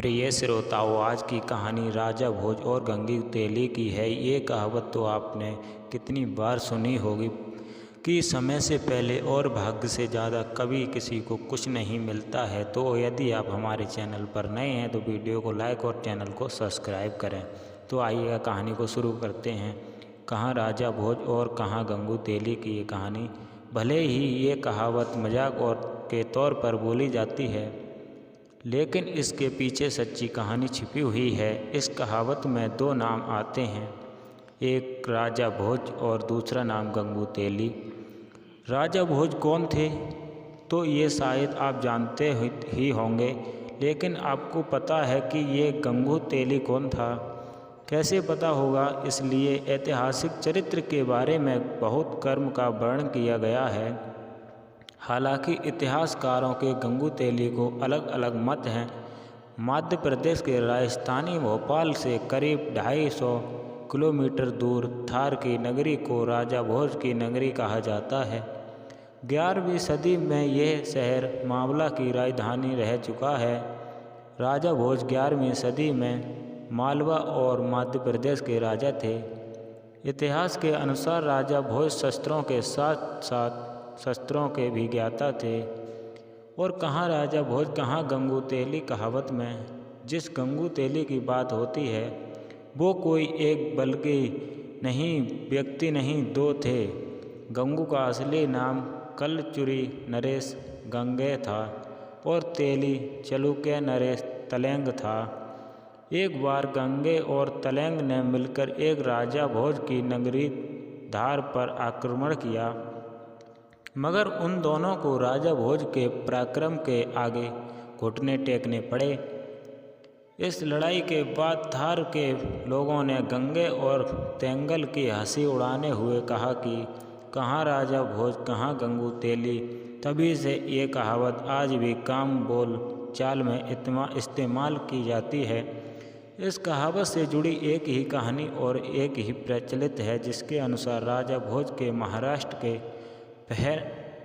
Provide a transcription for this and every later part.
प्रिय श्रोताओं, आज की कहानी राजा भोज और गंगू तेली की है। ये कहावत तो आपने कितनी बार सुनी होगी कि समय से पहले और भाग्य से ज़्यादा कभी किसी को कुछ नहीं मिलता है। तो यदि आप हमारे चैनल पर नए हैं तो वीडियो को लाइक और चैनल को सब्सक्राइब करें। तो आइए कहानी को शुरू करते हैं। कहाँ राजा भोज और कहाँ गंगू तेली की ये कहानी। भले ही ये कहावत मजाक और के तौर पर बोली जाती है, लेकिन इसके पीछे सच्ची कहानी छिपी हुई है। इस कहावत में दो नाम आते हैं, एक राजा भोज और दूसरा नाम गंगू तेली। राजा भोज कौन थे तो ये शायद आप जानते ही होंगे, लेकिन आपको पता है कि ये गंगू तेली कौन था? कैसे पता होगा? इसलिए ऐतिहासिक चरित्र के बारे में बहुत कर्म का वर्णन किया गया है। हालांकि इतिहासकारों के गंगू तेली को अलग अलग मत हैं। मध्य प्रदेश के राजधानी भोपाल से करीब 250 किलोमीटर दूर थार की नगरी को राजा भोज की नगरी कहा जाता है। 11वीं सदी में यह शहर मावला की राजधानी रह चुका है। राजा भोज 11वीं सदी में मालवा और मध्य प्रदेश के राजा थे। इतिहास के अनुसार राजा भोज शस्त्रों के साथ साथ शस्त्रों के भी ज्ञाता थे। और कहाँ राजा भोज कहाँ गंगू तेली कहावत में जिस गंगू तेली की बात होती है वो कोई एक बल्कि नहीं व्यक्ति नहीं, दो थे। गंगू का असली नाम कलचुरी नरेश गंगे था और तेली चलुक्य नरेश तलेंग था। एक बार गंगे और तलेंग ने मिलकर एक राजा भोज की नगरी धार पर आक्रमण किया, मगर उन दोनों को राजा भोज के पराक्रम के आगे घुटने टेकने पड़े। इस लड़ाई के बाद थार के लोगों ने गंगे और तेंगल की हंसी उड़ाने हुए कहा कि कहाँ राजा भोज कहाँ गंगू तेली। तभी से ये कहावत आज भी काम बोल चाल में इस्तेमाल की जाती है। इस कहावत से जुड़ी एक ही कहानी और एक ही प्रचलित है, जिसके अनुसार राजा भोज के महाराष्ट्र के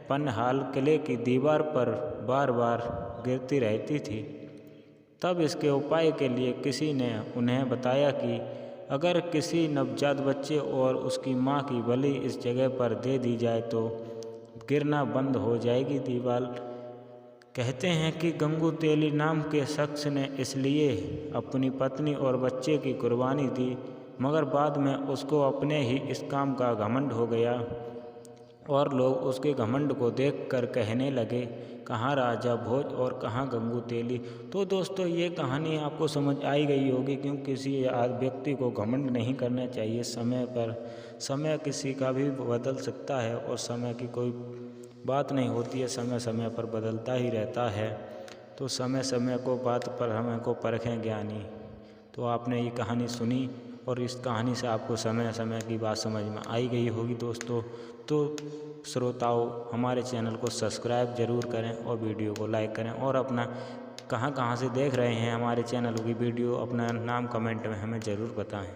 पनहाल किले की दीवार पर बार बार गिरती रहती थी। तब इसके उपाय के लिए किसी ने उन्हें बताया कि अगर किसी नवजात बच्चे और उसकी मां की बलि इस जगह पर दे दी जाए तो गिरना बंद हो जाएगी दीवार। कहते हैं कि गंगू तेली नाम के शख्स ने इसलिए अपनी पत्नी और बच्चे की कुर्बानी दी, मगर बाद में उसको अपने ही इस काम का घमंड हो गया और लोग उसके घमंड को देखकर कहने लगे कहाँ राजा भोज और कहाँ गंगू तेली। तो दोस्तों, ये कहानी आपको समझ आई गई होगी, क्योंकि किसी व्यक्ति को घमंड नहीं करना चाहिए समय पर। समय किसी का भी बदल सकता है और समय की कोई बात नहीं होती है, समय समय पर बदलता ही रहता है। तो समय समय को बात पर हमें को परखें ज्ञानी। तो आपने ये कहानी सुनी और इस कहानी से आपको समय समय की बात समझ में आई गई होगी दोस्तों। तो श्रोताओं, हमारे चैनल को सब्सक्राइब जरूर करें और वीडियो को लाइक करें और अपना कहाँ से देख रहे हैं हमारे चैनल की वीडियो, अपना नाम कमेंट में हमें ज़रूर बताएं।